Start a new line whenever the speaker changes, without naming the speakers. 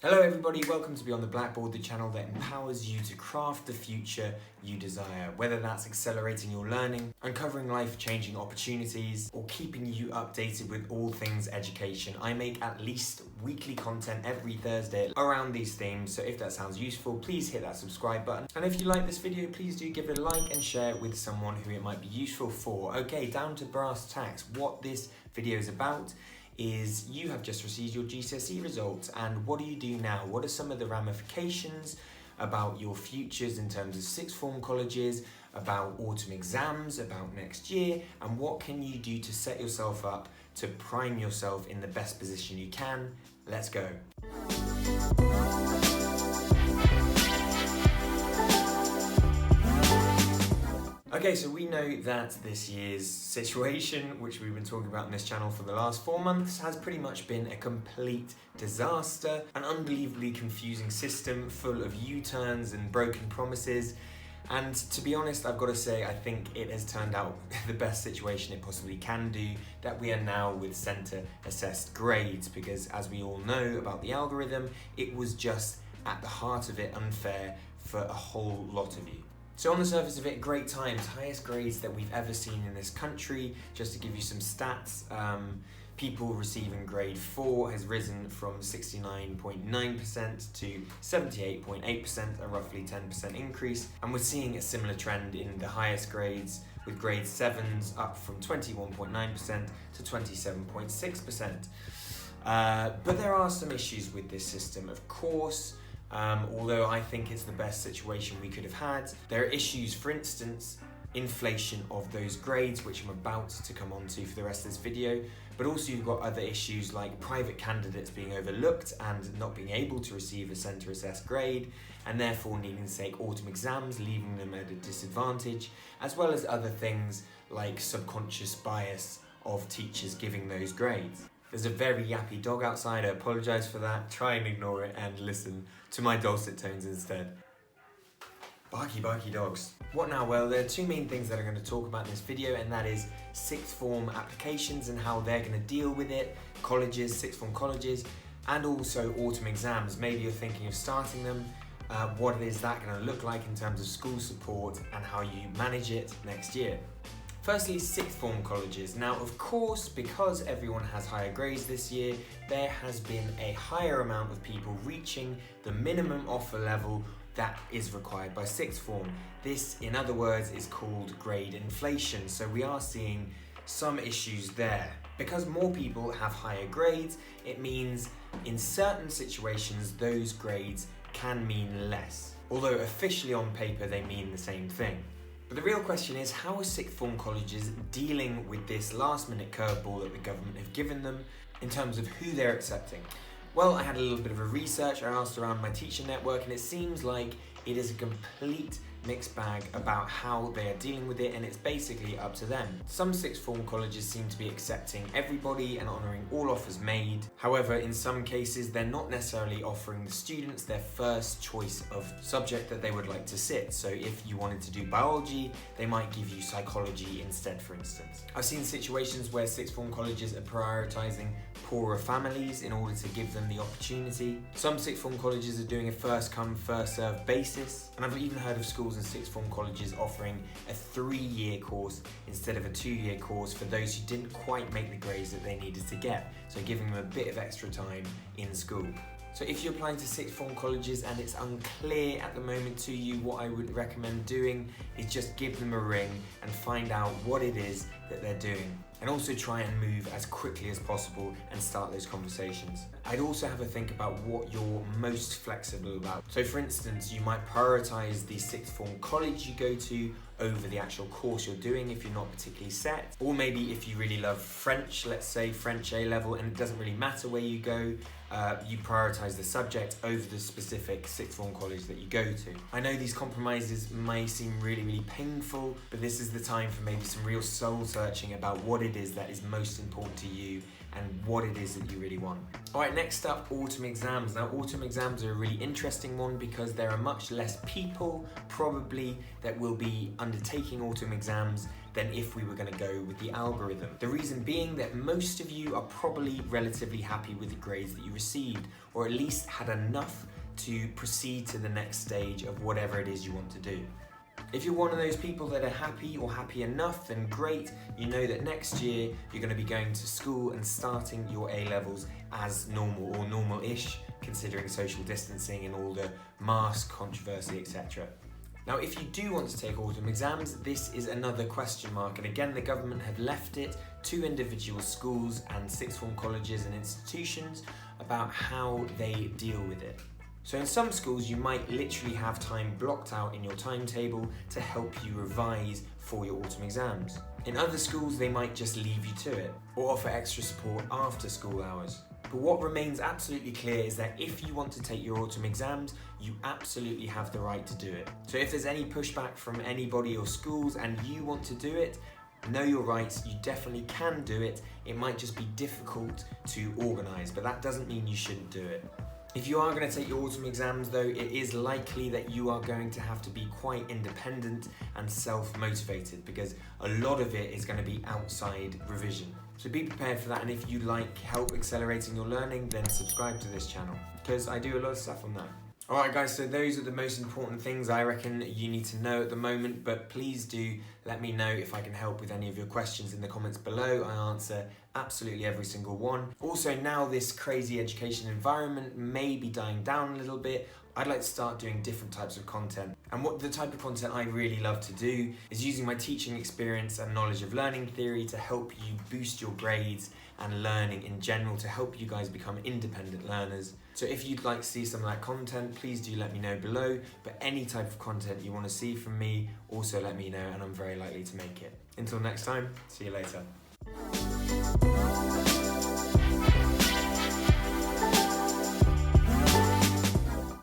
Hello everybody, welcome to Beyond the Blackboard, the channel that empowers you to craft the future you desire, whether that's accelerating your learning, uncovering life-changing opportunities, or keeping you updated with all things education. I make at least weekly content every Thursday around these themes, so if that sounds useful, please hit that subscribe button. And if you like this video, please do give it a like and share it with someone who it might be useful for. Okay, down to brass tacks. What this video is about is you have just received your GCSE results, and what do you do now? What are some of the ramifications about your futures in terms of sixth form colleges, about autumn exams, about next year, and what can you do to set yourself up to prime yourself in the best position you can? Let's go. Okay, so we know that this year's situation, which we've been talking about on this channel for the last 4 months, has pretty much been a complete disaster, an unbelievably confusing system full of U-turns and broken promises. And to be honest, I've got to say, I think it has turned out the best situation it possibly can do, that we are now with centre assessed grades, because as we all know about the algorithm, it was just at the heart of it unfair for a whole lot of you. So on the surface of it, great times, highest grades that we've ever seen in this country. Just to give you some stats, people receiving grade 4 has risen from 69.9% to 78.8%, a roughly 10% increase. And we're seeing a similar trend in the highest grades, with grade 7s up from 21.9% to 27.6%. But there are some issues with this system, of course. Although I think it's the best situation we could have had. There are issues, for instance, inflation of those grades, which I'm about to come on to for the rest of this video, but also you've got other issues like private candidates being overlooked and not being able to receive a centre assessed grade, and therefore needing to take autumn exams, leaving them at a disadvantage, as well as other things like subconscious bias of teachers giving those grades. There's a very yappy dog outside, I apologise for that. Try and ignore it and listen to my dulcet tones instead. Barky, barky dogs. What now? Well, there are two main things that I'm going to talk about in this video, and that is sixth form applications and how they're going to deal with it, colleges, sixth form colleges, and also autumn exams. Maybe you're thinking of starting them. What is that going to look like in terms of school support and how you manage it next year? Firstly, sixth form colleges. Now, of course, because everyone has higher grades this year, there has been a higher amount of people reaching the minimum offer level that is required by sixth form. This, in other words, is called grade inflation. So we are seeing some issues there. Because more people have higher grades, it means in certain situations, those grades can mean less. Although officially on paper, they mean the same thing. But the real question is, how are sixth form colleges dealing with this last minute curveball that the government have given them in terms of who they're accepting? Well, I had a little bit of a research, I asked around my teacher network, and it seems like it is a complete mixed bag about how they are dealing with it, and it's basically up to them. Some sixth form colleges seem to be accepting everybody and honouring all offers made. However, in some cases, they're not necessarily offering the students their first choice of subject that they would like to sit. So if you wanted to do biology, they might give you psychology instead, for instance. I've seen situations where sixth form colleges are prioritising poorer families in order to give them the opportunity. Some sixth form colleges are doing a first come, first served basis, and I've even heard of schools and sixth form colleges offering a 3-year course instead of a 2-year course for those who didn't quite make the grades that they needed to get, so giving them a bit of extra time in school. So if you're applying to sixth form colleges and it's unclear at the moment to you, what I would recommend doing is just give them a ring and find out what it is that they're doing. And also try and move as quickly as possible and start those conversations. I'd also have a think about what you're most flexible about. So for instance, you might prioritise the sixth form college you go to over the actual course you're doing if you're not particularly set. Or maybe if you really love French, let's say French A level, and it doesn't really matter where you go, you prioritise the subject over the specific sixth form college that you go to. I know these compromises may seem really, really painful, but this is the time for maybe some real soul searching about what it is that is most important to you and what it is that you really want. Alright, next up, autumn exams. Now, autumn exams are a really interesting one because there are much less people, probably, that will be undertaking autumn exams than if we were going to go with the algorithm. The reason being that most of you are probably relatively happy with the grades that you received, or at least had enough to proceed to the next stage of whatever it is you want to do. If you're one of those people that are happy or happy enough, then great. You know that next year you're going to be going to school and starting your A-levels as normal, or normal-ish, considering social distancing and all the mask controversy, etc. Now, if you do want to take autumn exams, this is another question mark, and again, the government have left it to individual schools and sixth form colleges and institutions about how they deal with it. So in some schools, you might literally have time blocked out in your timetable to help you revise for your autumn exams. In other schools, they might just leave you to it, or offer extra support after school hours. But what remains absolutely clear is that if you want to take your autumn exams, you absolutely have the right to do it. So if there's any pushback from anybody or schools and you want to do it, know your rights, you definitely can do it. It might just be difficult to organise, but that doesn't mean you shouldn't do it. If you are going to take your autumn exams though, it is likely that you are going to have to be quite independent and self-motivated, because a lot of it is going to be outside revision. So be prepared for that, and if you like help accelerating your learning, then subscribe to this channel, because I do a lot of stuff on that. Alright guys, so those are the most important things I reckon you need to know at the moment, but please do let me know if I can help with any of your questions in the comments below. I answer absolutely every single one. Also, now this crazy education environment may be dying down a little bit, I'd like to start doing different types of content. And what the type of content I really love to do is using my teaching experience and knowledge of learning theory to help you boost your grades and learning in general, to help you guys become independent learners. So if you'd like to see some of that content, please do let me know below. But any type of content you want to see from me, also let me know, and I'm very likely to make it. Until next time, see you later.